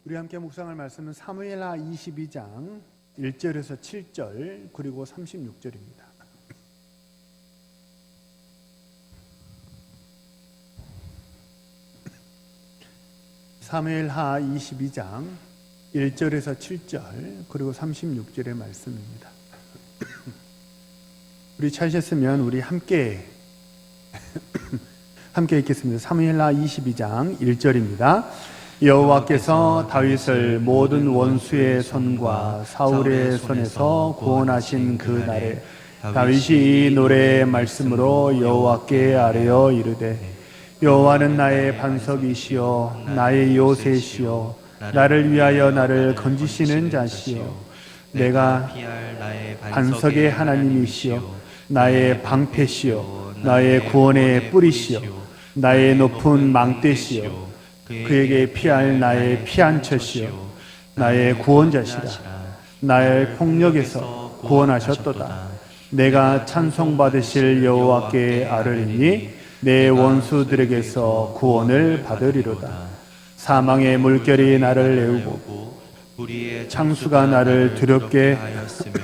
우리 함께 묵상할 말씀은 사무엘하 22장 1절에서 7절 그리고 36절입니다. 사무엘하 22장 1절에서 7절 그리고 36절의 말씀입니다. 우리 찾으셨으면 우리 함께 읽겠습니다. 사무엘하 22장 1절입니다. 여호와께서 다윗을 모든 원수의 손과 사울의 손에서 구원하신 그 날에 다윗이 이 노래의 말씀으로 여호와께 아뢰어 이르되 여호와는 나의 반석이시요 나의 요새시요 나를 위하여 나를 건지시는 자시요 내가 반석의 하나님이시요 나의 방패시요 나의 구원의 뿌리시요 나의 높은 망대시요 그에게 피할 나의 피한처시요 나의 구원자시라 나의 폭력에서 구원하셨도다. 내가 찬송받으실 여호와께 아뢰리니 내 원수들에게서 구원을 받으리로다. 사망의 물결이 나를 내우고 창수가 나를 두렵게 하였으며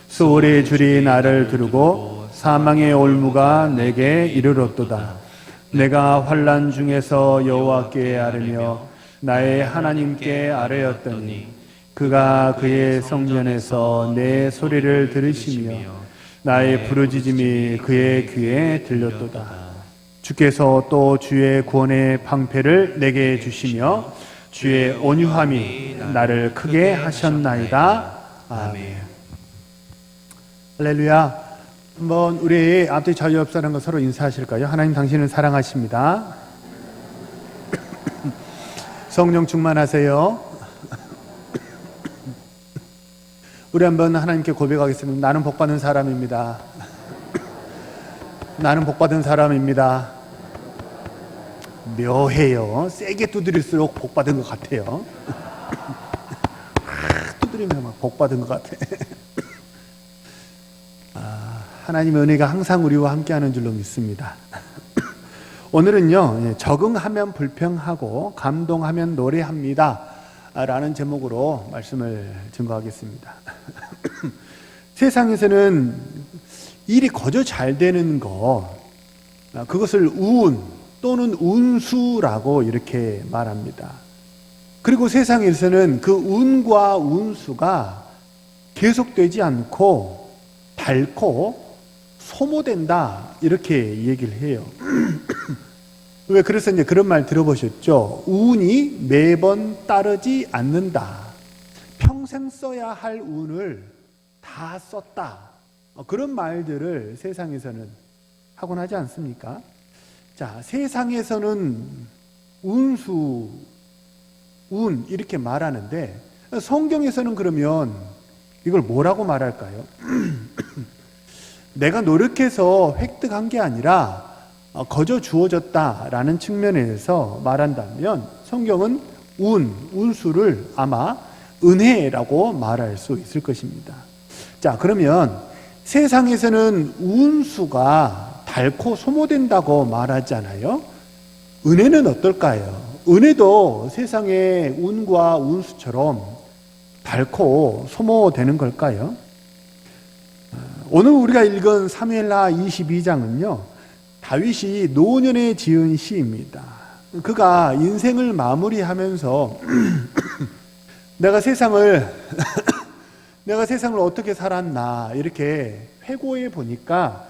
수월의 줄이 나를 두르고 사망의 올무가 내게 이르렀도다. 내가 환난 중에서 여호와께 아뢰며 나의 하나님께 아뢰었더니 그가 그의 성전에서 내 소리를 들으시며 나의 부르짖음이 그의 귀에 들렸도다. 주께서 또 주의 구원의 방패를 내게 주시며 주의 온유함이 나를 크게 하셨나이다. 아멘. 할렐루야. 한번 우리 앞뒤 좌우 옆 사람과 서로 인사하실까요? 하나님 당신을 사랑하십니다. 성령 충만하세요. 우리 한번 하나님께 고백하겠습니다. 나는 복받은 사람입니다. 나는 복받은 사람입니다. 묘해요. 세게 두드릴수록 복받은 것 같아요. 두드리면 막 복받은 것 같아. 하나님의 은혜가 항상 우리와 함께하는 줄로 믿습니다. 오늘은요, 적응하면 불평하고 감동하면 노래합니다 라는 제목으로 말씀을 증거하겠습니다. 세상에서는 일이 거저 잘 되는 것, 그것을 운 또는 운수라고 이렇게 말합니다. 그리고 세상에서는 그 운과 운수가 계속되지 않고 닳고 소모된다 이렇게 얘기를 해요. 왜 그래서 이제 그런 말 들어보셨죠? 운이 매번 따르지 않는다. 평생 써야 할 운을 다 썼다. 그런 말들을 세상에서는 하곤 하지 않습니까? 자, 세상에서는 운수, 운 이렇게 말하는데 성경에서는 그러면 이걸 뭐라고 말할까요? 내가 노력해서 획득한 게 아니라 거저 주어졌다라는 측면에서 말한다면 성경은 운수를 아마 은혜라고 말할 수 있을 것입니다. 자, 그러면 세상에서는 운수가 닳고 소모된다고 말하잖아요. 은혜는 어떨까요? 은혜도 세상의 운과 운수처럼 닳고 소모되는 걸까요? 오늘 우리가 읽은 사무엘하 22장은요, 다윗이 노년에 지은 시입니다. 그가 인생을 마무리하면서 내가 세상을 어떻게 살았나 이렇게 회고해 보니까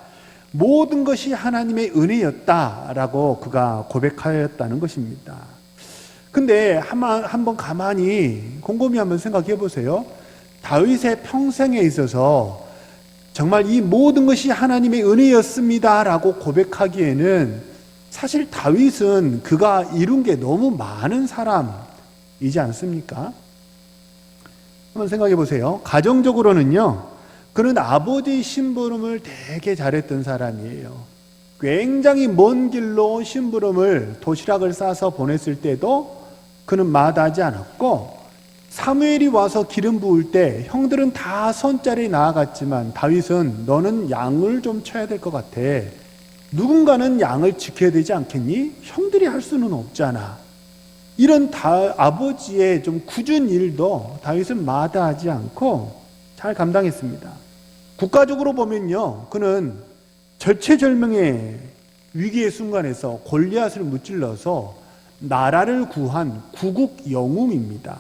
모든 것이 하나님의 은혜였다라고 그가 고백하였다는 것입니다. 근데 한번 가만히 곰곰이 한번 생각해 보세요. 다윗의 평생에 있어서 정말 이 모든 것이 하나님의 은혜였습니다 라고 고백하기에는 사실 다윗은 그가 이룬 게 너무 많은 사람이지 않습니까? 한번 생각해 보세요. 가정적으로는요, 그는 아버지 심부름을 되게 잘했던 사람이에요. 굉장히 먼 길로 심부름을 도시락을 싸서 보냈을 때도 그는 마다하지 않았고, 사무엘이 와서 기름 부을 때 형들은 다 손자리 나아갔지만 다윗은 너는 양을 좀 쳐야 될 것 같아. 누군가는 양을 지켜야 되지 않겠니? 형들이 할 수는 없잖아. 이런 아버지의 좀 굳은 일도 다윗은 마다하지 않고 잘 감당했습니다. 국가적으로 보면요, 그는 절체절명의 위기의 순간에서 골리앗을 무찔러서 나라를 구한 구국 영웅입니다.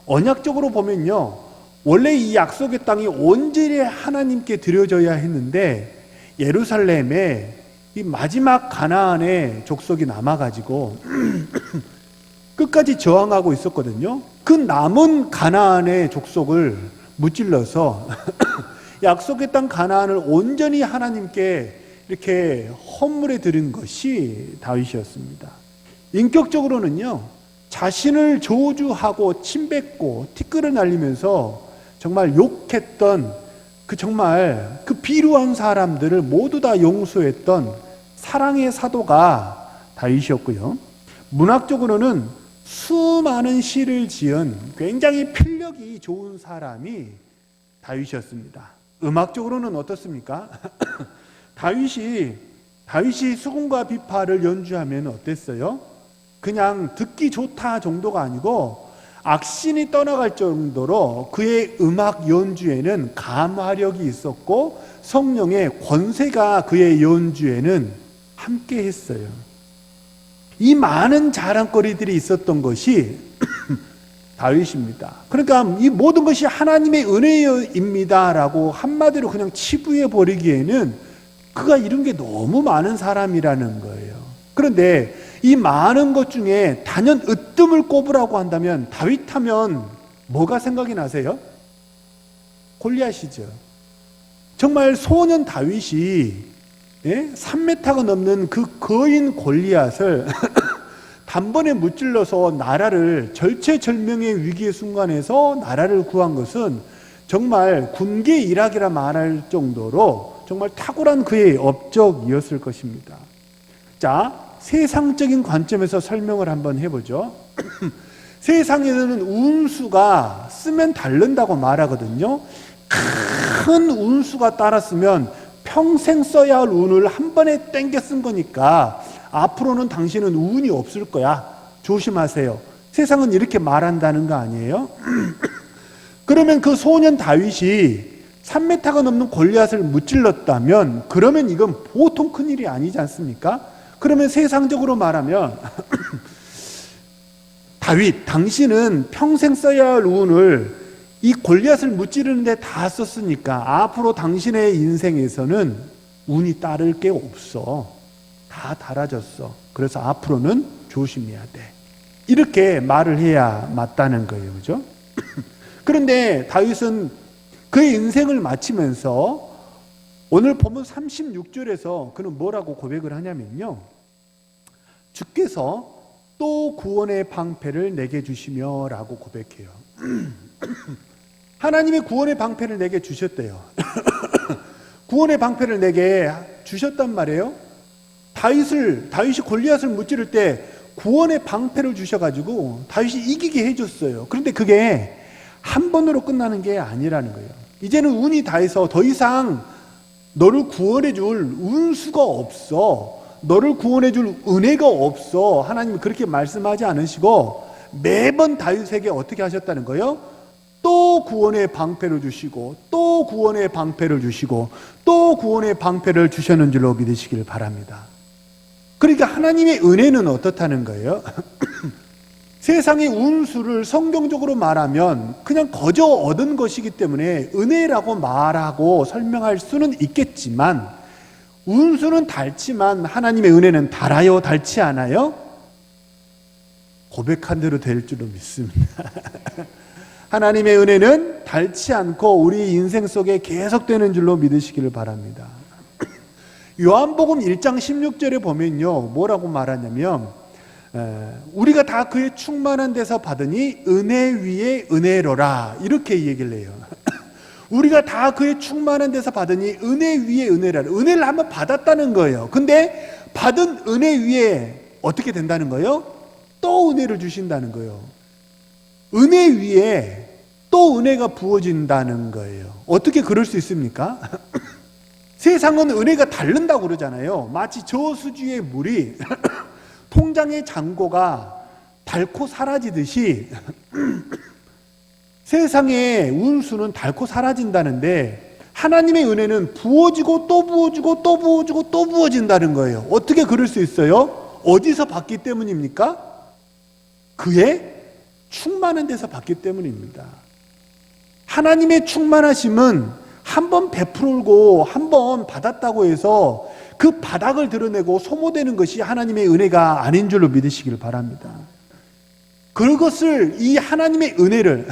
언약적으로 보면요, 원래 이 약속의 땅이 온전히 하나님께 드려져야 했는데 예루살렘에 이 마지막 가나안의 족속이 남아가지고 끝까지 저항하고 있었거든요. 그 남은 가나안의 족속을 무찔러서 약속의 땅 가나안을 온전히 하나님께 이렇게 헌물해 드린 것이 다윗이었습니다. 인격적으로는요, 자신을 저주하고 침뱉고 티끌을 날리면서 정말 욕했던 정말 그 비루한 사람들을 모두 다 용서했던 사랑의 사도가 다윗이었고요. 문학적으로는 수많은 시를 지은 굉장히 필력이 좋은 사람이 다윗이었습니다. 음악적으로는 어떻습니까? 다윗이 수금과 비파를 연주하면 어땠어요? 그냥 듣기 좋다 정도가 아니고 악신이 떠나갈 정도로 그의 음악 연주에는 감화력이 있었고 성령의 권세가 그의 연주에는 함께 했어요. 이 많은 자랑거리들이 있었던 것이 다윗입니다. 그러니까 이 모든 것이 하나님의 은혜입니다 라고 한마디로 그냥 치부해 버리기에는 그가 이룬 게 너무 많은 사람이라는 거예요. 그런데 이 많은 것 중에 단연 으뜸을 꼽으라고 한다면 다윗 하면 뭐가 생각이 나세요? 골리앗이죠. 정말 소년 다윗이 3m가 넘는 그 거인 골리앗을 단번에 무찔러서 나라를 절체절명의 위기의 순간에서 나라를 구한 것은 정말 군계 일학이라 말할 정도로 정말 탁월한 그의 업적이었을 것입니다. 자, 세상적인 관점에서 설명을 한번 해보죠. 세상에서는 운수가 쓰면 닳는다고 말하거든요. 큰 운수가 따랐으면 평생 써야 할 운을 한 번에 땡겨 쓴 거니까 앞으로는 당신은 운이 없을 거야. 조심하세요. 세상은 이렇게 말한다는 거 아니에요? 그러면 그 소년 다윗이 3m가 넘는 골리앗을 무찔렀다면 그러면 이건 보통 큰일이 아니지 않습니까? 그러면 세상적으로 말하면 다윗, 당신은 평생 써야 할 운을 이 골리앗을 무찌르는데 다 썼으니까 앞으로 당신의 인생에서는 운이 따를 게 없어. 다 달아졌어. 그래서 앞으로는 조심해야 돼. 이렇게 말을 해야 맞다는 거예요. 그죠? 그런데 다윗은 그의 인생을 마치면서 오늘 보면 36절에서 그는 뭐라고 고백을 하냐면요. 주께서 또 구원의 방패를 내게 주시며 라고 고백해요. 하나님의 구원의 방패를 내게 주셨대요. 구원의 방패를 내게 주셨단 말이에요. 다윗이 골리앗을 무찌를 때 구원의 방패를 주셔가지고 다윗이 이기게 해줬어요. 그런데 그게 한 번으로 끝나는 게 아니라는 거예요. 이제는 운이 다해서 더 이상 너를 구원해 줄 운수가 없어. 너를 구원해 줄 은혜가 없어. 하나님이 그렇게 말씀하지 않으시고 매번 다윗에게 어떻게 하셨다는 거예요? 또 구원의 방패를 주시고 또 구원의 방패를 주시고 또 구원의 방패를 주셨는 줄로 믿으시길 바랍니다. 그러니까 하나님의 은혜는 어떻다는 거예요? 세상의 운수를 성경적으로 말하면 그냥 거저 얻은 것이기 때문에 은혜라고 말하고 설명할 수는 있겠지만 운수는 닳지만 하나님의 은혜는 닳아요? 닳지 않아요? 고백한 대로 될 줄로 믿습니다. 하나님의 은혜는 닳지 않고 우리 인생 속에 계속되는 줄로 믿으시기를 바랍니다. 요한복음 1장 16절에 보면요, 뭐라고 말하냐면 우리가 다 그의 충만한 데서 받으니 은혜 위에 은혜로라, 이렇게 얘기를 해요. 우리가 다 그의 충만한 데서 받으니 은혜 위에 은혜라. 은혜를 한번 받았다는 거예요. 근데 받은 은혜 위에 어떻게 된다는 거예요? 또 은혜를 주신다는 거예요. 은혜 위에 또 은혜가 부어진다는 거예요. 어떻게 그럴 수 있습니까? 세상은 은혜가 닳는다고 그러잖아요. 마치 저수지의 물이 통장의 잔고가 닳고 사라지듯이 세상의 운수는 닳고 사라진다는데 하나님의 은혜는 부어지고 또 부어지고 또 부어지고 또 부어진다는 거예요. 어떻게 그럴 수 있어요? 어디서 받기 때문입니까? 그의 충만한 데서 받기 때문입니다. 하나님의 충만하심은 한번 베풀고 한번 받았다고 해서 그 바닥을 드러내고 소모되는 것이 하나님의 은혜가 아닌 줄로 믿으시길 바랍니다. 그것을, 이 하나님의 은혜를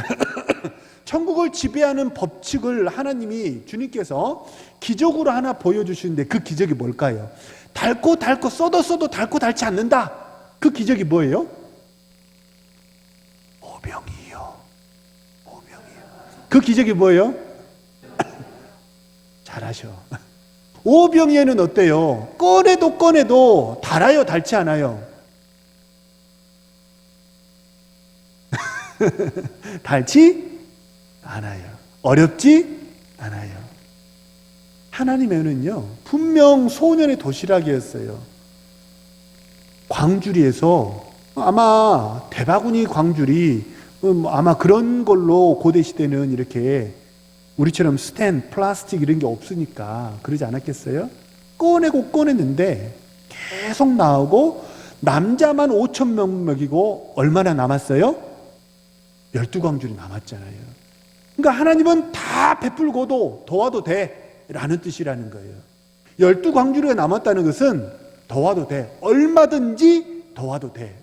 천국을 지배하는 법칙을 하나님이, 주님께서 기적으로 하나 보여주시는데 그 기적이 뭘까요? 닳고 써도 닳고 닳지 않는다. 그 기적이 뭐예요? 오병이요. 그 기적이 뭐예요? 잘하셔. 오병이에는 어때요? 꺼내도 달아요, 닳지 않아요? 닳지 않아요. 어렵지 않아요. 하나님의 은은요, 분명 소년의 도시락이었어요. 광주리에서, 아마 대바구니 광주리, 아마 그런 걸로 고대 시대는 이렇게 우리처럼 스텐, 플라스틱 이런 게 없으니까 그러지 않았겠어요? 꺼냈는데 계속 나오고, 남자만 5,000명 먹이고 얼마나 남았어요? 12광줄이 남았잖아요. 그러니까 하나님은 다 베풀고도 도와도 돼 라는 뜻이라는 거예요. 12광주리가 남았다는 것은 도와도 돼, 얼마든지 도와도 돼.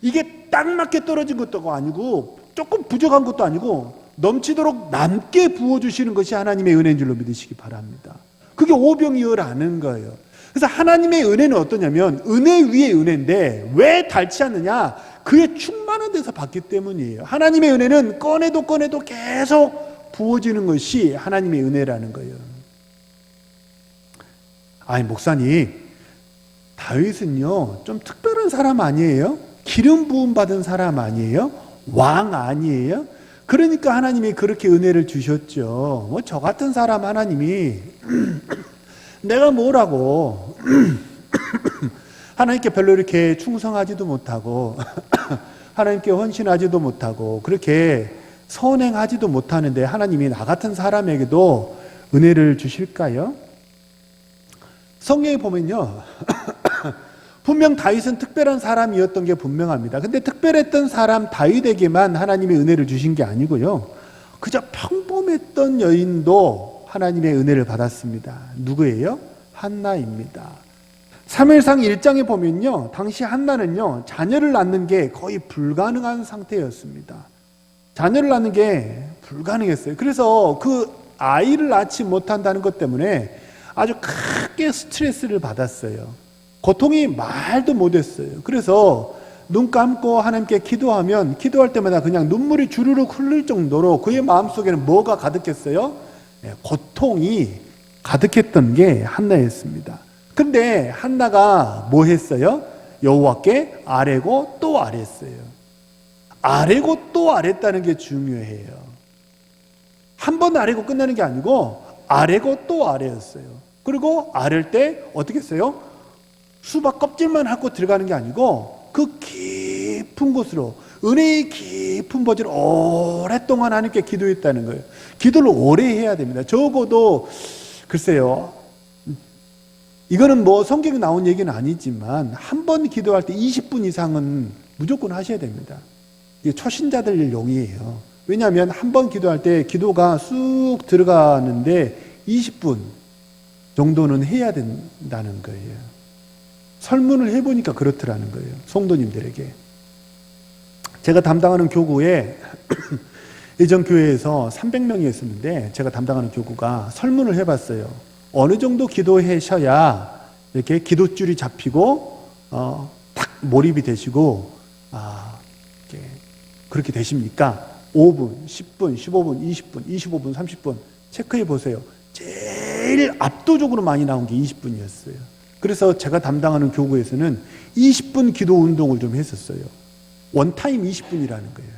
이게 딱 맞게 떨어진 것도 아니고 조금 부족한 것도 아니고 넘치도록 남게 부어주시는 것이 하나님의 은혜인 줄로 믿으시기 바랍니다. 그게 오병이어라는 거예요. 그래서 하나님의 은혜는 어떠냐면 은혜 위에 은혜인데 왜 닳지 않느냐? 그의 충만한 데서 받기 때문이에요. 하나님의 은혜는 꺼내도 계속 부어지는 것이 하나님의 은혜라는 거예요. 아니, 목사님, 다윗은요 좀 특별한 사람 아니에요? 기름 부음 받은 사람 아니에요? 왕 아니에요? 그러니까 하나님이 그렇게 은혜를 주셨죠. 뭐 저 같은 사람 하나님이 내가 뭐라고 하나님께 별로 이렇게 충성하지도 못하고 하나님께 헌신하지도 못하고 그렇게 선행하지도 못하는데 하나님이 나 같은 사람에게도 은혜를 주실까요? 성경에 보면요 분명 다윗은 특별한 사람이었던 게 분명합니다. 근데 특별했던 사람 다윗에게만 하나님의 은혜를 주신 게 아니고요, 그저 평범했던 여인도 하나님의 은혜를 받았습니다. 누구예요? 한나입니다. 사무엘상 1장에 보면요, 당시 한나는요 자녀를 낳는 게 거의 불가능한 상태였습니다. 자녀를 낳는 게 불가능했어요. 그래서 그 아이를 낳지 못한다는 것 때문에 아주 크게 스트레스를 받았어요. 고통이 말도 못했어요. 그래서 눈 감고 하나님께 기도할 때마다 그냥 눈물이 주르륵 흐를 정도로 그의 마음속에는 뭐가 가득했어요? 고통이 가득했던 게 한나였습니다. 근데 한나가 뭐 했어요? 여호와께 아뢰고 또 아뢰었어요. 아뢰고 또 아뢰었다는 게 중요해요. 한 번 아뢰고 끝나는 게 아니고 아뢰고 또 아뢰었어요. 그리고 아뢰을 때 어떻게 했어요? 수박 껍질만 하고 들어가는 게 아니고 그 깊은 곳으로, 은혜의 깊은 버지를 오랫동안 하나님께 기도했다는 거예요. 기도를 오래 해야 됩니다. 적어도 글쎄요, 이거는 뭐 성경에 나온 얘기는 아니지만 한 번 기도할 때 20분 이상은 무조건 하셔야 됩니다. 이게 초신자들 용이에요. 왜냐하면 한 번 기도할 때 기도가 쑥 들어가는데 20분 정도는 해야 된다는 거예요. 설문을 해보니까 그렇더라는 거예요. 성도님들에게. 제가 담당하는 교구에 예전 교회에서 300명이었는데 제가 담당하는 교구가 설문을 해봤어요. 어느 정도 기도하셔야 이렇게 기도줄이 잡히고 딱 몰입이 되시고 이렇게 그렇게 되십니까? 5분, 10분, 15분, 20분, 25분, 30분 체크해 보세요. 제일 압도적으로 많이 나온 게 20분이었어요. 그래서 제가 담당하는 교구에서는 20분 기도 운동을 좀 했었어요. 원타임 20분이라는 거예요.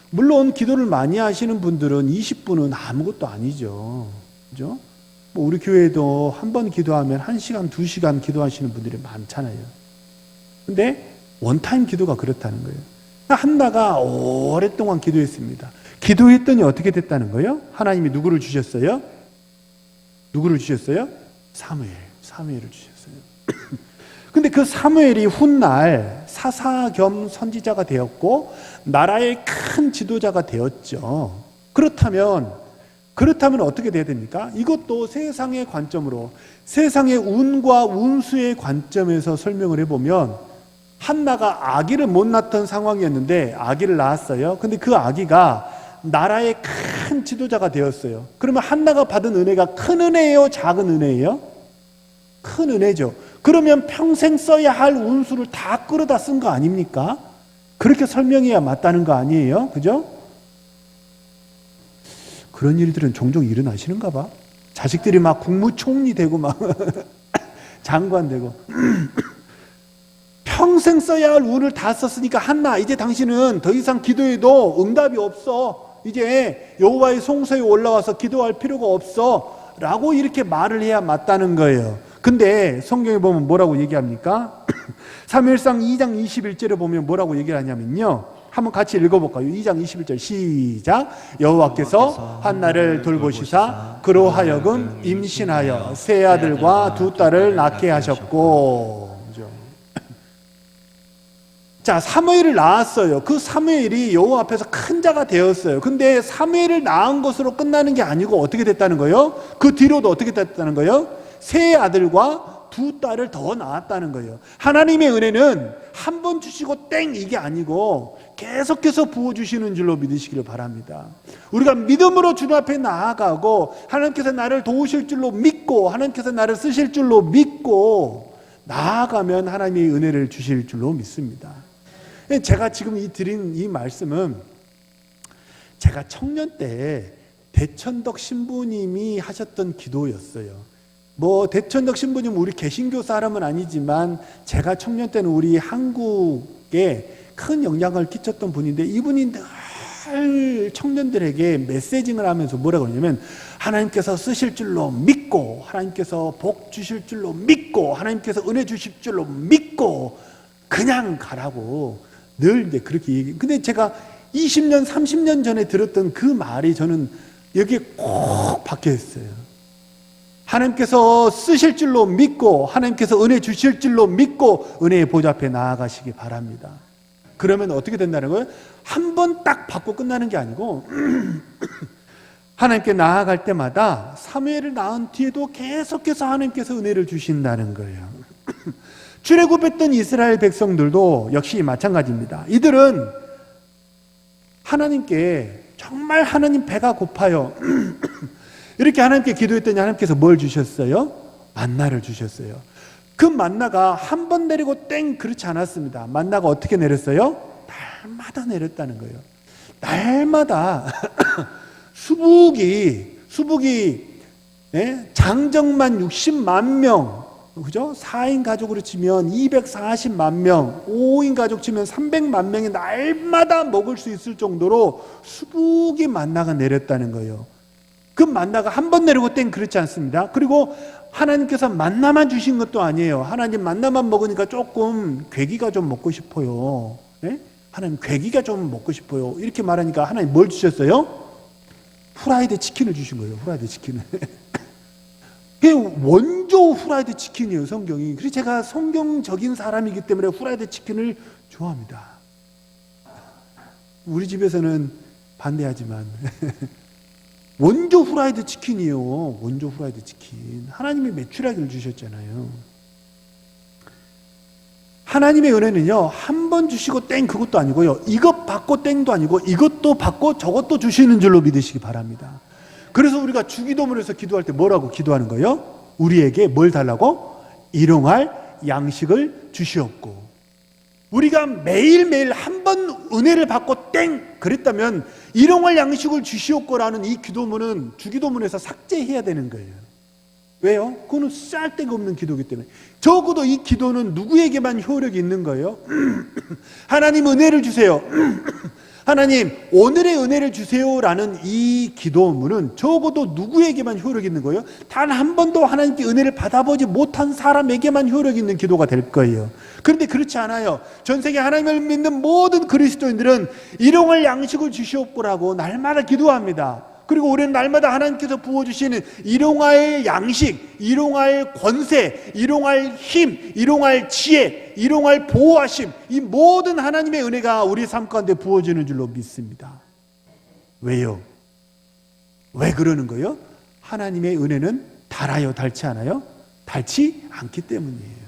물론 기도를 많이 하시는 분들은 20분은 아무것도 아니죠. 그죠? 뭐 우리 교회도 한 번 기도하면 1시간, 2시간 기도하시는 분들이 많잖아요. 근데 원타임 기도가 그렇다는 거예요. 한나가 오랫동안 기도했습니다. 기도했더니 어떻게 됐다는 거예요? 하나님이 누구를 주셨어요? 누구를 주셨어요? 사무엘을 주셨어요. 근데 그 사무엘이 훗날 사사 겸 선지자가 되었고 나라의 큰 지도자가 되었죠. 그렇다면 어떻게 돼야 됩니까? 이것도 세상의 관점으로, 세상의 운과 운수의 관점에서 설명을 해보면 한나가 아기를 못 낳던 상황이었는데 아기를 낳았어요. 근데 그 아기가 나라의 큰 지도자가 되었어요. 그러면 한나가 받은 은혜가 큰 은혜예요? 작은 은혜예요? 큰 은혜죠. 그러면 평생 써야 할 운수를 다 끌어다 쓴 거 아닙니까? 그렇게 설명해야 맞다는 거 아니에요? 그죠? 그런 일들은 종종 일어나시는가 봐. 자식들이 막 국무총리 되고 막 장관 되고 평생 써야 할 운을 다 썼으니까 한나, 이제 당신은 더 이상 기도해도 응답이 없어. 이제 여호와의 성소에 올라와서 기도할 필요가 없어 라고 이렇게 말을 해야 맞다는 거예요. 근데 성경에 보면 뭐라고 얘기합니까? 사무엘상 2장 21절에 보면 뭐라고 얘기를 하냐면요, 한번 같이 읽어볼까요? 2장 21절 시작. 여호와께서 한나를 돌보시사 그로 하여금 임신하여 세 아들과 두 딸을 낳게 하셨고. 자, 사무엘을 낳았어요. 그 사무엘이 여호와 앞에서 큰 자가 되었어요. 근데 사무엘을 낳은 것으로 끝나는 게 아니고 어떻게 됐다는 거예요? 그 뒤로도 어떻게 됐다는 거예요? 세 아들과 두 딸을 더 낳았다는 거예요. 하나님의 은혜는 한 번 주시고 땡 이게 아니고 계속해서 부어주시는 줄로 믿으시기를 바랍니다. 우리가 믿음으로 주님 앞에 나아가고 하나님께서 나를 도우실 줄로 믿고 하나님께서 나를 쓰실 줄로 믿고 나아가면 하나님의 은혜를 주실 줄로 믿습니다. 제가 지금 드린 이 말씀은 제가 청년 때 대천덕 신부님이 하셨던 기도였어요. 뭐 대천덕 신부님 우리 개신교 사람은 아니지만 제가 청년 때는 우리 한국에 큰 영향을 끼쳤던 분인데, 이분이 늘 청년들에게 메시징을 하면서 뭐라고 그러냐면 하나님께서 쓰실 줄로 믿고 하나님께서 복 주실 줄로 믿고 하나님께서 은혜 주실 줄로 믿고 그냥 가라고 늘 이제 그렇게 얘기해요. 근데 제가 20년 30년 전에 들었던 그 말이 저는 여기에 꼭 박혀 있어요. 하나님께서 쓰실 줄로 믿고 하나님께서 은혜 주실 줄로 믿고 은혜의 보좌 앞에 나아가시기 바랍니다. 그러면 어떻게 된다는 거예요? 한 번 딱 받고 끝나는 게 아니고 하나님께 나아갈 때마다 사무엘을 낳은 뒤에도 계속해서 하나님께서 은혜를 주신다는 거예요. 출애굽했던 이스라엘 백성들도 역시 마찬가지입니다. 이들은 하나님께 정말 하나님 배가 고파요. 이렇게 하나님께 기도했더니 하나님께서 뭘 주셨어요? 만나를 주셨어요. 그 만나가 한 번 내리고 땡 그렇지 않았습니다. 만나가 어떻게 내렸어요? 날마다 내렸다는 거예요. 날마다 수북이 장정만 60만 명, 그죠? 4인 가족으로 치면 240만 명, 5인 가족 치면 300만 명이 날마다 먹을 수 있을 정도로 수북이 만나가 내렸다는 거예요. 그 만나가 한 번 내리고 땡 그렇지 않습니다. 그리고 하나님께서 만나만 주신 것도 아니에요. 하나님 만나만 먹으니까 조금 괴기가 좀 먹고 싶어요. 네? 하나님 괴기가 좀 먹고 싶어요. 이렇게 말하니까 하나님 뭘 주셨어요? 후라이드 치킨을 주신 거예요. 후라이드 치킨을. 그게 원조 후라이드 치킨이에요, 성경이. 그래서 제가 성경적인 사람이기 때문에 후라이드 치킨을 좋아합니다. 우리 집에서는 반대하지만 원조 후라이드 치킨이에요. 원조 후라이드 치킨. 하나님이 메추라기를 주셨잖아요. 하나님의 은혜는요, 한 번 주시고 땡 그것도 아니고요, 이것 받고 땡도 아니고 이것도 받고 저것도 주시는 줄로 믿으시기 바랍니다. 그래서 우리가 주기도문에서 기도할 때 뭐라고 기도하는 거예요? 우리에게 뭘 달라고? 일용할 양식을 주시옵고. 우리가 매일매일 한 번 은혜를 받고 땡 그랬다면 일용할 양식을 주시옵고라는 이 기도문은 주기도문에서 삭제해야 되는 거예요. 왜요? 그거는 쓸데가 없는 기도이기 때문에. 적어도 이 기도는 누구에게만 효력이 있는 거예요? 하나님 은혜를 주세요. 하나님 오늘의 은혜를 주세요라는 이 기도문은 적어도 누구에게만 효력 있는 거예요? 단 한 번도 하나님께 은혜를 받아보지 못한 사람에게만 효력 있는 기도가 될 거예요. 그런데 그렇지 않아요. 전 세계 하나님을 믿는 모든 그리스도인들은 일용할 양식을 주시옵고라고 날마다 기도합니다. 그리고 우리는 날마다 하나님께서 부어주시는 일용할 양식, 일용할 권세, 일용할 힘, 일용할 지혜, 일용할 보호하심, 이 모든 하나님의 은혜가 우리 삶 가운데 부어지는 줄로 믿습니다. 왜요? 왜 그러는 거예요? 하나님의 은혜는 달아요, 닳지 않아요? 닳지 않기 때문이에요.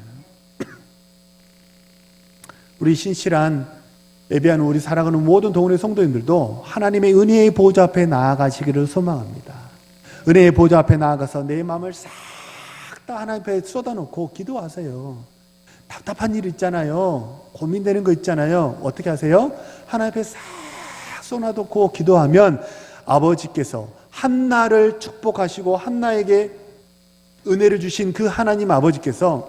우리 신실한 예배하는 우리 사랑하는 모든 동원의 성도님들도 하나님의 은혜의 보좌 앞에 나아가시기를 소망합니다. 은혜의 보좌 앞에 나아가서 내 마음을 싹 다 하나님 앞에 쏟아놓고 기도하세요. 답답한 일 있잖아요. 고민되는 거 있잖아요. 어떻게 하세요? 하나님 앞에 싹 쏟아놓고 기도하면 아버지께서 한나를 축복하시고 한나에게 은혜를 주신 그 하나님 아버지께서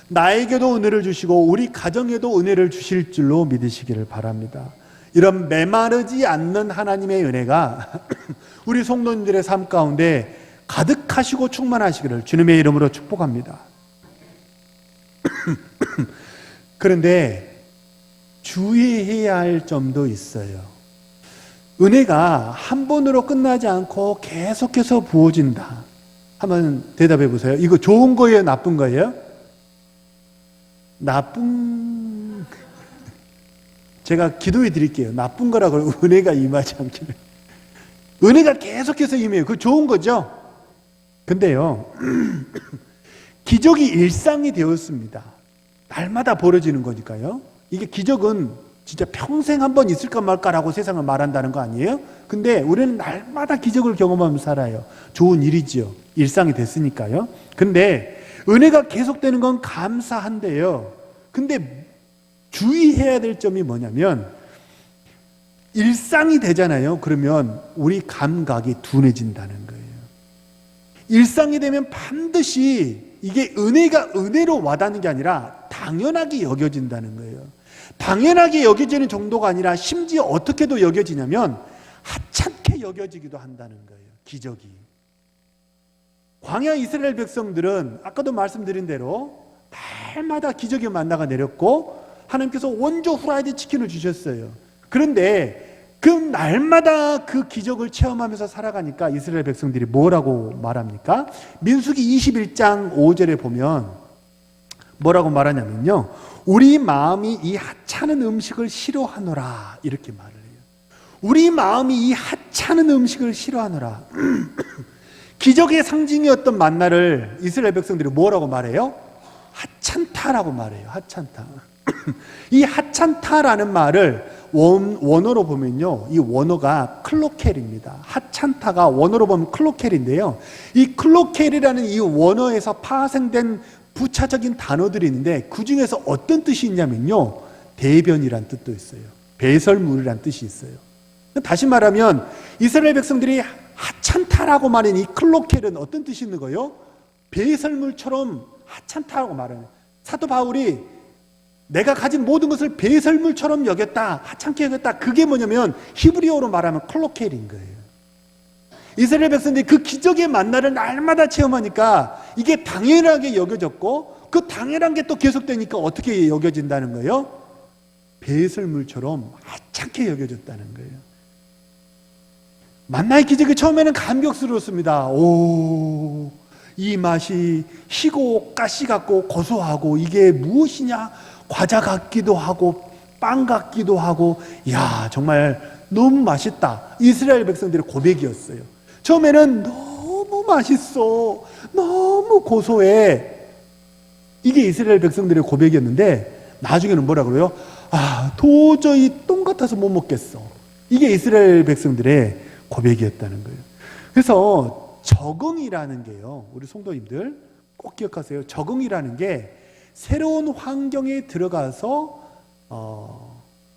나에게도 은혜를 주시고 우리 가정에도 은혜를 주실 줄로 믿으시기를 바랍니다. 이런 메마르지 않는 하나님의 은혜가 우리 성도님들의 삶 가운데 가득하시고 충만하시기를 주님의 이름으로 축복합니다. 그런데 주의해야 할 점도 있어요. 은혜가 한 번으로 끝나지 않고 계속해서 부어진다. 한번 대답해 보세요. 이거 좋은 거예요? 나쁜 거예요? 제가 기도해 드릴게요. 나쁜 거라고 은혜가 임하지 않기를. 은혜가 계속해서 임해요. 그거 좋은 거죠? 근데요, 기적이 일상이 되었습니다. 날마다 벌어지는 거니까요. 이게 기적은 진짜 평생 한 번 있을까 말까라고 세상을 말한다는 거 아니에요? 근데 우리는 날마다 기적을 경험하면서 살아요. 좋은 일이지요. 일상이 됐으니까요. 근데 은혜가 계속되는 건 감사한데요. 근데 주의해야 될 점이 뭐냐면 일상이 되잖아요. 그러면 우리 감각이 둔해진다는 거예요. 일상이 되면 반드시 이게 은혜가 은혜로 와닿는 게 아니라 당연하게 여겨진다는 거예요. 당연하게 여겨지는 정도가 아니라 심지어 어떻게도 여겨지냐면 하찮게 여겨지기도 한다는 거예요. 기적이. 광야 이스라엘 백성들은 아까도 말씀드린 대로 날마다 기적의 만나가 내렸고 하나님께서 원조 후라이드 치킨을 주셨어요. 그런데 그 날마다 그 기적을 체험하면서 살아가니까 이스라엘 백성들이 뭐라고 말합니까? 민수기 21장 5절에 보면 뭐라고 말하냐면요, 우리 마음이 이 하찮은 음식을 싫어하노라, 이렇게 말을 해요. 우리 마음이 이 하찮은 음식을 싫어하노라. 기적의 상징이었던 만나를 이스라엘 백성들이 뭐라고 말해요? 하찮다라고 말해요. 하찮다. 이 하찮다라는 말을 원어로 보면요, 이 원어가 클로켈입니다. 하찮다가 원어로 보면 클로켈인데요, 이 클로켈이라는 이 원어에서 파생된 부차적인 단어들이 있는데 그 중에서 어떤 뜻이 있냐면요, 대변이란 뜻도 있어요. 배설물이란 뜻이 있어요. 다시 말하면 이스라엘 백성들이 하찮다라고 말하는 이 클로켈은 어떤 뜻이 있는 거예요? 배설물처럼 하찮다라고 말하는, 사도 바울이 내가 가진 모든 것을 배설물처럼 여겼다, 하찮게 여겼다, 그게 뭐냐면 히브리어로 말하면 클로켈인 거예요. 이스라엘 백성들이 그 기적의 만나를 날마다 체험하니까 이게 당연하게 여겨졌고, 그 당연한 게 또 계속되니까 어떻게 여겨진다는 거예요? 배설물처럼 하찮게 여겨졌다는 거예요. 만나의 기적이 처음에는 감격스러웠습니다. 오, 이 맛이 희고 가시 같고 고소하고 이게 무엇이냐? 과자 같기도 하고 빵 같기도 하고, 이야 정말 너무 맛있다. 이스라엘 백성들의 고백이었어요. 처음에는 너무 맛있어, 너무 고소해, 이게 이스라엘 백성들의 고백이었는데 나중에는 뭐라 그래요? 아, 도저히 똥 같아서 못 먹겠어. 이게 이스라엘 백성들의 고백이었다는 거예요. 그래서 적응이라는 게요, 우리 성도님들 꼭 기억하세요. 적응이라는 게 새로운 환경에 들어가서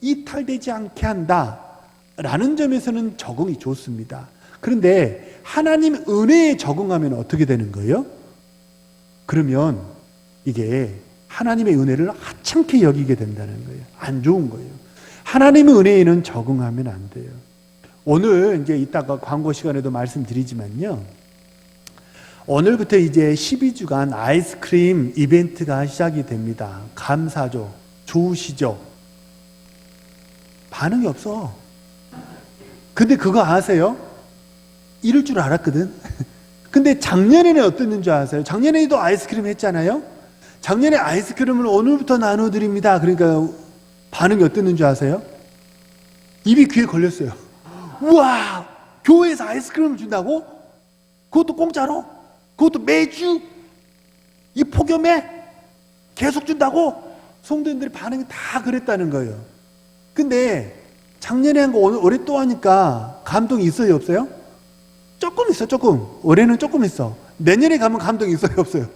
이탈되지 않게 한다라는 점에서는 적응이 좋습니다. 그런데 하나님 은혜에 적응하면 어떻게 되는 거예요? 그러면 이게 하나님의 은혜를 하찮게 여기게 된다는 거예요. 안 좋은 거예요. 하나님의 은혜에는 적응하면 안 돼요. 오늘 이제 이따가 광고 시간에도 말씀드리지만요. 오늘부터 이제 12주간 아이스크림 이벤트가 시작이 됩니다. 감사죠. 좋으시죠? 반응이 없어. 근데 그거 아세요? 이럴 줄 알았거든. 근데 작년에는 어땠는 줄 아세요? 작년에도 아이스크림 했잖아요. 작년에 아이스크림을 오늘부터 나눠드립니다. 그러니까 반응이 어땠는 줄 아세요? 입이 귀에 걸렸어요. 우와, 교회에서 아이스크림을 준다고? 그것도 공짜로? 그것도 매주? 이 폭염에? 계속 준다고? 성도님들의 반응이 다 그랬다는 거예요. 근데 작년에 한 거 올해 또 하니까 감동이 있어요, 없어요? 조금 있어, 조금. 올해는 조금 있어. 내년에 가면 감동이 있어요, 없어요?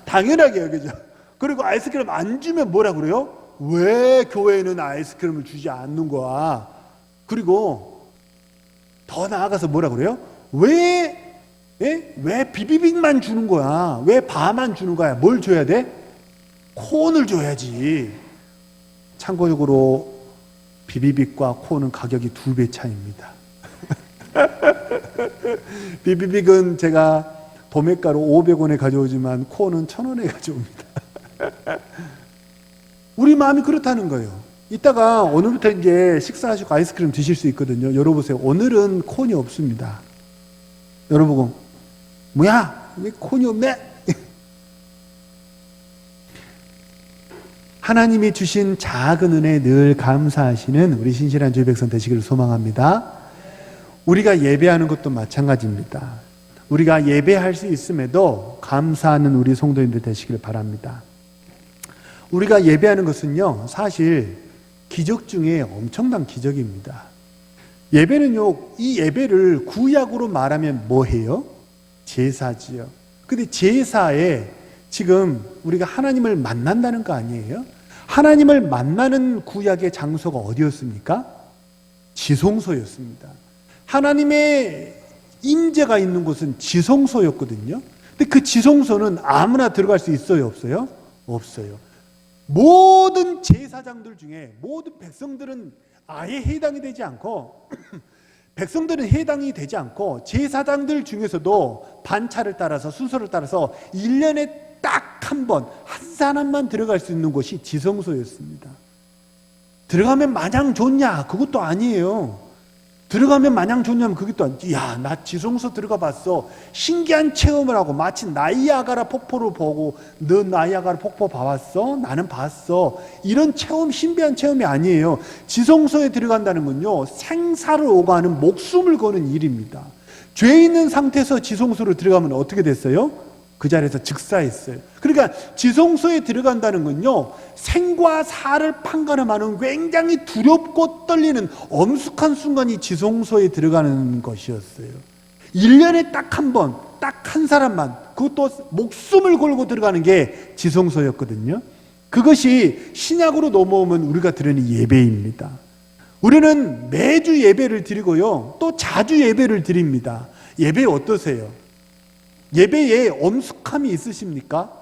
당연하게 여기죠. 그리고 아이스크림 안 주면 뭐라 그래요? 왜 교회에는 아이스크림을 주지 않는 거야? 그리고 더 나아가서 뭐라 그래요? 왜 비비빅만 주는 거야? 왜 바만 주는 거야? 뭘 줘야 돼? 콘을 줘야지. 참고적으로 비비빅과 콘은 가격이 2배 차이입니다. 비비빅은 제가 도매가로 500원에 가져오지만 콘은 1,000원에 가져옵니다. 우리 마음이 그렇다는 거예요. 이따가 오늘부터 이제 식사하시고 아이스크림 드실 수 있거든요. 열어보세요. 오늘은 콘이 없습니다. 열어보고 뭐야? 왜 콘이 없네? 하나님이 주신 작은 은혜에 늘 감사하시는 우리 신실한 주의 백성 되시기를 소망합니다. 우리가 예배하는 것도 마찬가지입니다. 우리가 예배할 수 있음에도 감사하는 우리 성도님들 되시기를 바랍니다. 우리가 예배하는 것은요, 사실 기적 중에 엄청난 기적입니다. 예배는요, 이 예배를 구약으로 말하면 뭐예요? 제사지요. 근데 제사에 지금 우리가 하나님을 만난다는 거 아니에요? 하나님을 만나는 구약의 장소가 어디였습니까? 지성소였습니다. 하나님의 임재가 있는 곳은 지성소였거든요. 근데 그 지성소는 아무나 들어갈 수 있어요, 없어요? 없어요. 모든 제사장들 중에 모든 백성들은 아예 해당이 되지 않고 백성들은 해당이 되지 않고 제사장들 중에서도 반차를 따라서 순서를 따라서 1년에 딱 한 번, 한 사람만 들어갈 수 있는 곳이 지성소였습니다. 들어가면 마냥 좋냐? 그것도 아니에요. 들어가면 마냥 좋냐면 그것도 아니지. 야, 나 지성소 들어가 봤어. 신기한 체험을 하고 마치 나이아가라 폭포를 보고 너 나이아가라 폭포 봐왔어? 나는 봤어. 이런 체험, 신비한 체험이 아니에요. 지성소에 들어간다는 건요, 생사를 오가는 목숨을 거는 일입니다. 죄 있는 상태에서 지성소로 들어가면 어떻게 됐어요? 그 자리에서 즉사했어요. 그러니까 지성소에 들어간다는 건요, 생과 사를 판가름하는 굉장히 두렵고 떨리는 엄숙한 순간이 지성소에 들어가는 것이었어요. 1년에 딱 한 번, 딱 한 사람만, 그것도 목숨을 걸고 들어가는 게 지성소였거든요. 그것이 신약으로 넘어오면 우리가 드리는 예배입니다. 우리는 매주 예배를 드리고요, 또 자주 예배를 드립니다. 예배 어떠세요? 예배에 엄숙함이 있으십니까?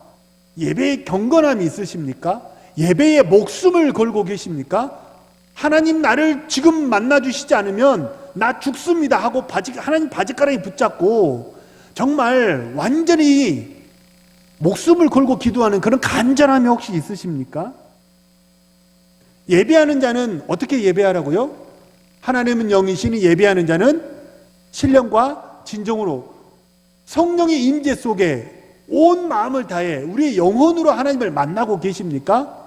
예배에 경건함이 있으십니까? 예배에 목숨을 걸고 계십니까? 하나님 나를 지금 만나주시지 않으면 나 죽습니다 하고 하나님 바지가랑이 붙잡고 정말 완전히 목숨을 걸고 기도하는 그런 간절함이 혹시 있으십니까? 예배하는 자는 어떻게 예배하라고요? 하나님은 영이시니 예배하는 자는 신령과 진정으로 성령의 임재 속에 온 마음을 다해 우리의 영혼으로 하나님을 만나고 계십니까?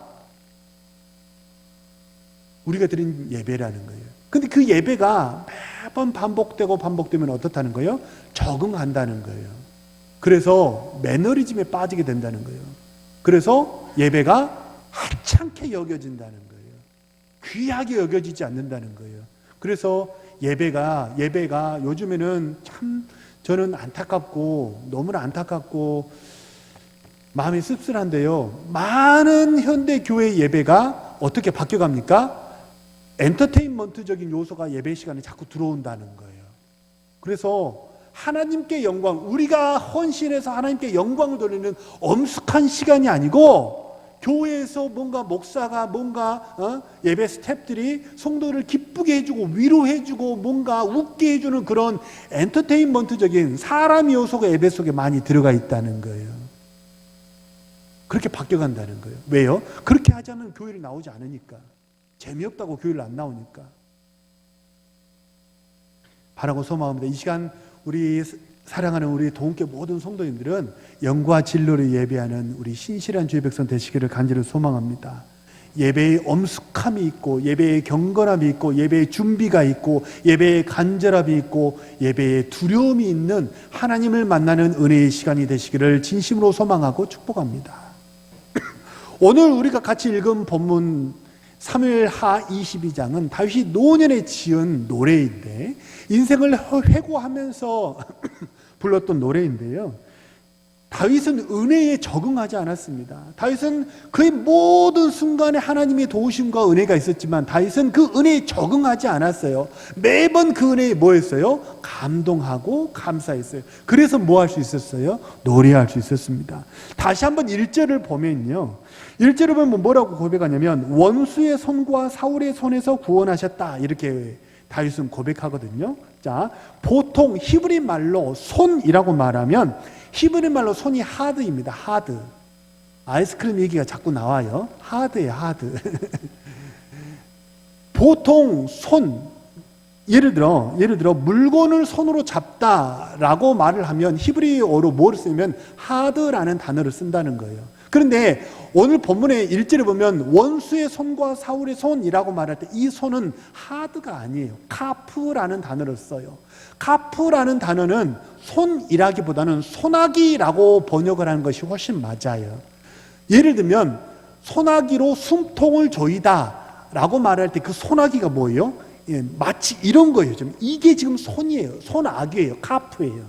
우리가 드린 예배라는 거예요. 근데 그 예배가 매번 반복되면 어떻다는 거예요? 적응한다는 거예요. 그래서 매너리즘에 빠지게 된다는 거예요. 그래서 예배가 하찮게 여겨진다는 거예요. 귀하게 여겨지지 않는다는 거예요. 그래서 예배가 요즘에는 참 저는 안타깝고 너무나 안타깝고 마음이 씁쓸한데요, 많은 현대 교회 예배가 어떻게 바뀌어갑니까? 엔터테인먼트적인 요소가 예배 시간에 자꾸 들어온다는 거예요. 그래서 하나님께 영광, 우리가 헌신해서 하나님께 영광을 돌리는 엄숙한 시간이 아니고 교회에서 뭔가 목사가 뭔가 예배 스태프들이 성도를 기쁘게 해주고 위로해주고 뭔가 웃게 해주는 그런 엔터테인먼트적인 사람 요소가 예배 속에 많이 들어가 있다는 거예요. 그렇게 바뀌어간다는 거예요. 왜요? 그렇게 하지 않으면 교회를 나오지 않으니까. 재미없다고 교회를 안 나오니까. 바라고 소망합니다. 이 시간 우리 사랑하는 우리 도움교 모든 성도님들은 영과 진로를 예배하는 우리 신실한 주의 백성 되시기를 간절히 소망합니다. 예배에 엄숙함이 있고, 예배에 경건함이 있고, 예배에 준비가 있고, 예배에 간절함이 있고, 예배에 두려움이 있는 하나님을 만나는 은혜의 시간이 되시기를 진심으로 소망하고 축복합니다. 오늘 우리가 같이 읽은 본문 사무엘하 22장은 다윗이 노년에 지은 노래인데, 인생을 회고하면서 불렀던 노래인데요, 다윗은 은혜에 적응하지 않았습니다. 다윗은 그의 모든 순간에 하나님의 도우심과 은혜가 있었지만 다윗은 그 은혜에 적응하지 않았어요. 매번 그 은혜에 뭐 했어요? 감동하고 감사했어요. 그래서 뭐 할 수 있었어요? 노래할 수 있었습니다. 다시 한번 1절을 보면요, 1절을 보면 뭐라고 고백하냐면 원수의 손과 사울의 손에서 구원하셨다, 이렇게 다윗은 고백하거든요. 자, 보통 히브리 말로 손이라고 말하면, 히브리 말로 손이 하드입니다. 하드. 아이스크림 얘기가 자꾸 나와요. 하드예요, 하드. 보통 손, 예를 들어 물건을 손으로 잡다라고 말을 하면 히브리어로 뭐를 쓰면 하드라는 단어를 쓴다는 거예요. 그런데 오늘 본문의 1절에 보면 원수의 손과 사울의 손이라고 말할 때 이 손은 하드가 아니에요. 카프라는 단어를 써요. 카프라는 단어는 손이라기보다는 소나기라고 번역을 하는 것이 훨씬 맞아요. 예를 들면 소나기로 숨통을 조이다 라고 말할 때 그 소나기가 뭐예요? 예, 마치 이런 거예요. 이게 지금 손이에요. 손아귀예요. 카프예요.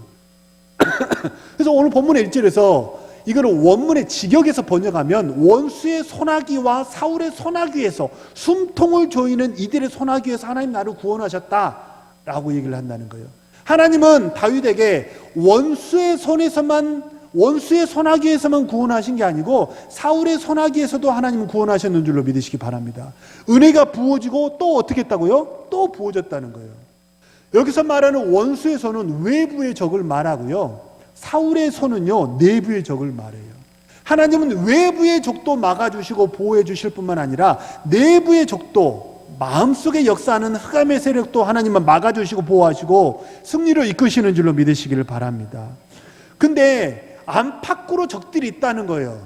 그래서 오늘 본문의 1절에서 이거를 원문의 직역에서 번역하면 원수의 소나기와 사울의 소나기에서 숨통을 조이는 이들의 소나기에서 하나님 나를 구원하셨다라고 얘기를 한다는 거예요. 하나님은 다윗에게 원수의 소나기에서만 구원하신 게 아니고 사울의 소나기에서도 하나님은 구원하셨는 줄로 믿으시기 바랍니다. 은혜가 부어지고 또 어떻게 했다고요? 또 부어졌다는 거예요. 여기서 말하는 원수의 손은 외부의 적을 말하고요, 사울의 손은요 내부의 적을 말해요. 하나님은 외부의 적도 막아주시고 보호해 주실 뿐만 아니라 내부의 적도, 마음속에 역사하는 흑암의 세력도 하나님은 막아주시고 보호하시고 승리로 이끄시는 줄로 믿으시기를 바랍니다. 근데 안팎으로 적들이 있다는 거예요.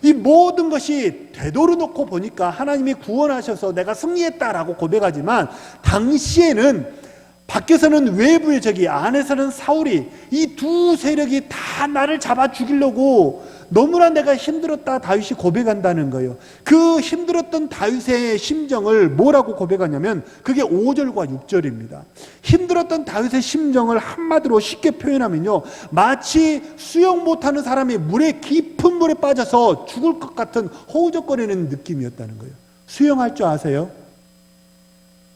이 모든 것이 되돌아놓고 보니까 하나님이 구원하셔서 내가 승리했다라고 고백하지만 당시에는 밖에서는 외부의 적이, 안에서는 사울이, 이 두 세력이 다 나를 잡아 죽이려고 너무나 내가 힘들었다 다윗이 고백한다는 거예요. 그 힘들었던 다윗의 심정을 뭐라고 고백하냐면 그게 5절과 6절입니다. 힘들었던 다윗의 심정을 한마디로 쉽게 표현하면요, 마치 수영 못하는 사람이 깊은 물에 빠져서 죽을 것 같은 허우적거리는 느낌이었다는 거예요. 수영할 줄 아세요?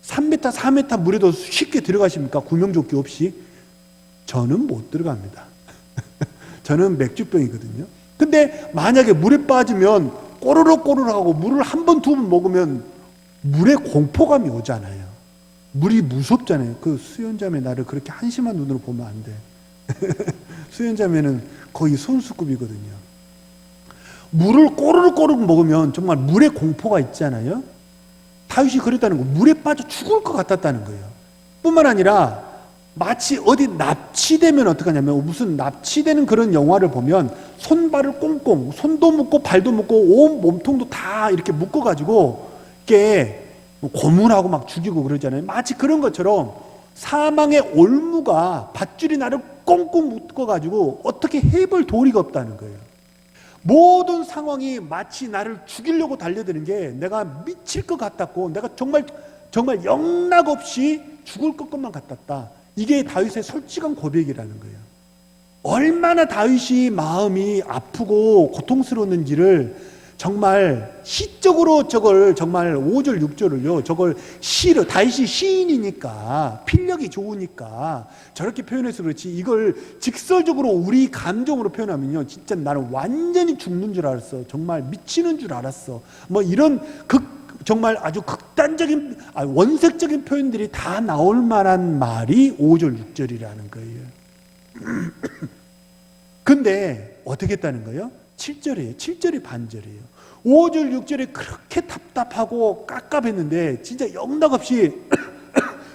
3m, 4m 물에도 쉽게 들어가십니까? 구명조끼 없이? 저는 못 들어갑니다. 저는 맥주병이거든요. 근데 만약에 물에 빠지면 꼬르륵꼬르륵하고 물을 한 번, 두 번 먹으면 물에 공포감이 오잖아요. 물이 무섭잖아요. 그 수연자매 나를 그렇게 한심한 눈으로 보면 안 돼. 수연자매는 거의 선수급이거든요. 물을 꼬르륵꼬르륵 먹으면 정말 물에 공포가 있잖아요. 다윗이 그랬다는 거, 물에 빠져 죽을 것 같았다는 거예요. 뿐만 아니라 마치 어디 납치되면 어떡하냐면, 무슨 납치되는 그런 영화를 보면 손발을 꽁꽁, 손도 묶고 발도 묶고 온 몸통도 다 이렇게 묶어가지고 이렇게 고문하고 막 죽이고 그러잖아요. 마치 그런 것처럼 사망의 올무가 밧줄이 나를 꽁꽁 묶어가지고 어떻게 해볼 도리가 없다는 거예요. 모든 상황이 마치 나를 죽이려고 달려드는 게 내가 미칠 것 같았고 내가 정말 영락없이 죽을 것만 같았다. 이게 다윗의 솔직한 고백이라는 거예요. 얼마나 다윗이 마음이 아프고 고통스러웠는지를 정말 시적으로 저걸 정말 5절 6절을요 저걸 시로 다윗이 시인이니까 필력이 좋으니까 저렇게 표현해서 그렇지 이걸 직설적으로 우리 감정으로 표현하면요 진짜 나는 완전히 죽는 줄 알았어. 정말 미치는 줄 알았어. 뭐 이런 정말 아주 극단적인 원색적인 표현들이 다 나올 만한 말이 5절 6절이라는 거예요. 근데 어떻게 했다는 거예요? 7절이에요. 7절이 반절이에요. 5절 6절이 그렇게 답답하고 깝깝했는데 진짜 영락없이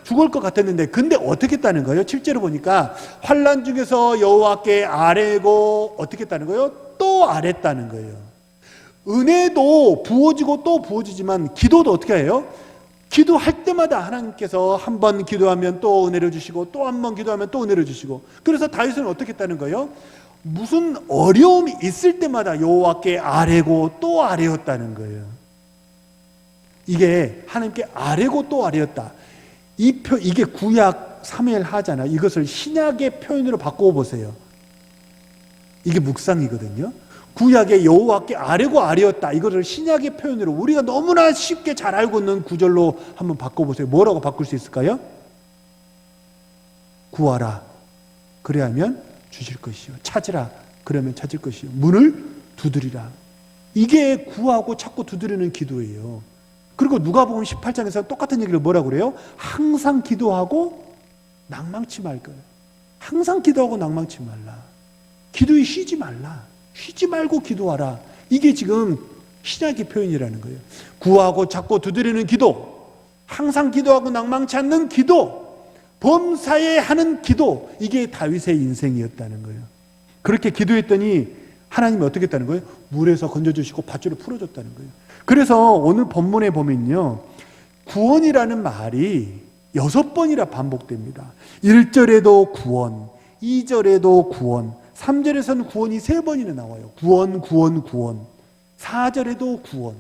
죽을 것 같았는데 근데 어떻게 했다는 거예요? 7절을 보니까 환난 중에서 여호와께 아뢰고 어떻게 했다는 거예요? 또 아뢰다는 거예요. 은혜도 부어지고 또 부어지지만 기도도 어떻게 해요? 기도할 때마다 하나님께서 한 번 기도하면 또 은혜를 주시고 또 한 번 기도하면 또 은혜를 주시고 그래서 다윗은 어떻게 했다는 거예요? 무슨 어려움이 있을 때마다 여호와께 아뢰고 또 아뢰었다는 거예요. 이게 하나님께 아뢰고 또 아뢰었다. 이게 구약 사무엘 하잖아. 이것을 신약의 표현으로 바꾸어 보세요. 이게 묵상이거든요. 구약의 여호와께 아뢰고 아뢰었다. 이거를 신약의 표현으로 우리가 너무나 쉽게 잘 알고 있는 구절로 한번 바꿔보세요. 뭐라고 바꿀 수 있을까요? 구하라. 그래야면 주실 것이요. 찾으라. 그러면 찾을 것이요. 문을 두드리라. 이게 구하고 찾고 두드리는 기도예요. 그리고 누가복음 18장에서 똑같은 얘기를 뭐라고 그래요? 항상 기도하고 낭망치 말 거예요. 항상 기도하고 낭망치 말라. 기도에 쉬지 말라. 쉬지 말고 기도하라. 이게 지금 신약의 표현이라는 거예요. 구하고 찾고 두드리는 기도, 항상 기도하고 낭망치 않는 기도, 범사에 하는 기도, 이게 다윗의 인생이었다는 거예요. 그렇게 기도했더니 하나님이 어떻게 했다는 거예요? 물에서 건져주시고 밧줄을 풀어줬다는 거예요. 그래서 오늘 본문에 보면요 구원이라는 말이 6번이나 반복됩니다. 1절에도 구원, 2절에도 구원, 3절에서는 구원이 3번이나 나와요. 구원, 구원, 구원. 4절에도 구원.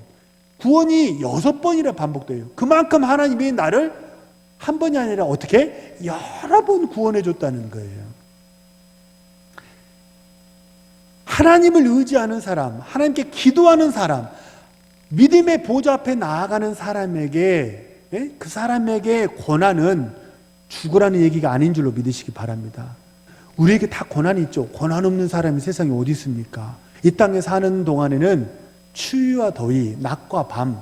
구원이 6번이나 반복돼요. 그만큼 하나님이 나를 한 번이 아니라 어떻게? 여러 번 구원해 줬다는 거예요. 하나님을 의지하는 사람, 하나님께 기도하는 사람, 믿음의 보좌 앞에 나아가는 사람에게 그 사람에게 고난은 죽으라는 얘기가 아닌 줄로 믿으시기 바랍니다. 우리에게 다 고난이 있죠. 고난 없는 사람이 세상에 어디 있습니까? 이 땅에 사는 동안에는 추위와 더위, 낮과 밤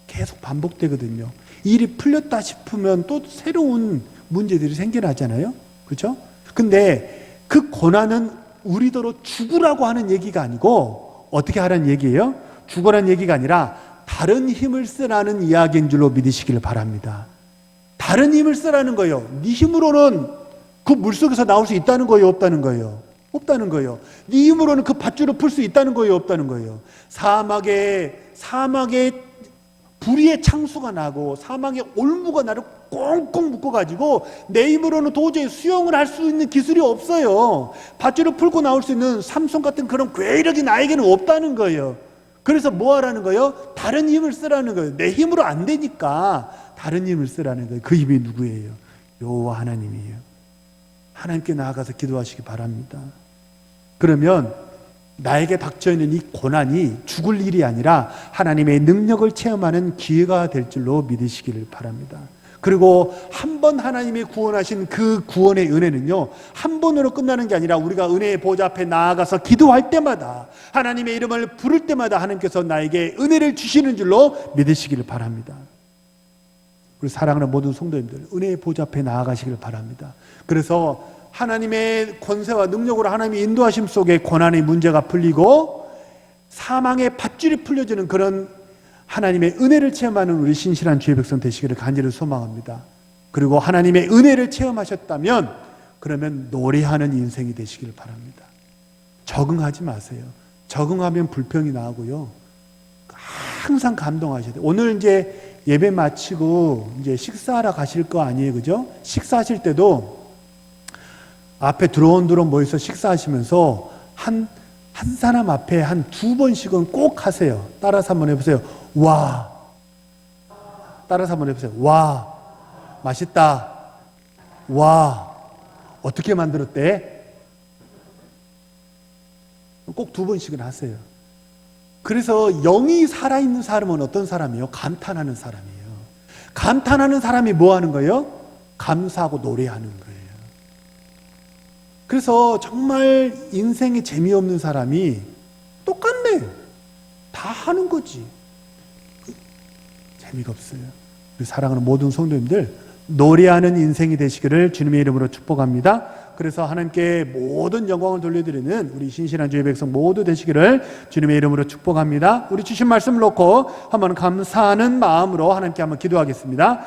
계속 반복되거든요. 일이 풀렸다 싶으면 또 새로운 문제들이 생겨나잖아요. 그렇죠? 근데 그 고난은 우리더러 죽으라고 하는 얘기가 아니고 어떻게 하라는 얘기예요? 죽으라는 얘기가 아니라 다른 힘을 쓰라는 이야기인 줄로 믿으시길 바랍니다. 다른 힘을 쓰라는 거예요. 네 힘으로는 그 물속에서 나올 수 있다는 거예요? 없다는 거예요? 없다는 거예요. 네 힘으로는 그 밧줄을 풀 수 있다는 거예요? 없다는 거예요? 사막에 불의의 창수가 나고 사막에 올무가 나를 꽁꽁 묶어가지고 내 힘으로는 도저히 수영을 할 수 있는 기술이 없어요. 밧줄을 풀고 나올 수 있는 삼손 같은 그런 괴력이 나에게는 없다는 거예요. 그래서 뭐 하라는 거예요? 다른 힘을 쓰라는 거예요. 내 힘으로 안 되니까 다른 힘을 쓰라는 거예요. 그 힘이 누구예요? 여호와 하나님이에요. 하나님께 나아가서 기도하시기 바랍니다. 그러면 나에게 닥쳐있는 이 고난이 죽을 일이 아니라 하나님의 능력을 체험하는 기회가 될 줄로 믿으시기를 바랍니다. 그리고 한 번 하나님이 구원하신 그 구원의 은혜는요 한 번으로 끝나는 게 아니라 우리가 은혜의 보좌 앞에 나아가서 기도할 때마다 하나님의 이름을 부를 때마다 하나님께서 나에게 은혜를 주시는 줄로 믿으시기를 바랍니다. 우리 사랑하는 모든 성도님들 은혜의 보좌 앞에 나아가시기를 바랍니다. 그래서 하나님의 권세와 능력으로 하나님의 인도하심 속에 고난의 문제가 풀리고 사망의 밧줄이 풀려지는 그런 하나님의 은혜를 체험하는 우리 신실한 주의 백성 되시기를 간절히 소망합니다. 그리고 하나님의 은혜를 체험하셨다면 그러면 노래하는 인생이 되시기를 바랍니다. 적응하지 마세요. 적응하면 불평이 나고요. 항상 감동하셔야 돼요. 오늘 이제 예배 마치고 이제 식사하러 가실 거 아니에요, 그죠? 식사하실 때도 앞에 두런두런 모여서 식사하시면서 한 사람 앞에 한 2번씩은 꼭 하세요. 따라서 한번 해보세요. 와. 따라서 한번 해보세요. 와. 맛있다. 와. 어떻게 만들었대? 꼭 2번씩은 하세요. 그래서 영이 살아있는 사람은 어떤 사람이에요? 감탄하는 사람이에요. 감탄하는 사람이 뭐 하는 거예요? 감사하고 노래하는 거예요. 그래서 정말 인생에 재미없는 사람이 똑같네. 다 하는 거지. 재미가 없어요. 우리 사랑하는 모든 성도님들, 노래하는 인생이 되시기를 주님의 이름으로 축복합니다. 그래서 하나님께 모든 영광을 돌려드리는 우리 신실한 주의 백성 모두 되시기를 주님의 이름으로 축복합니다. 우리 주신 말씀을 놓고 한번 감사하는 마음으로 하나님께 한번 기도하겠습니다.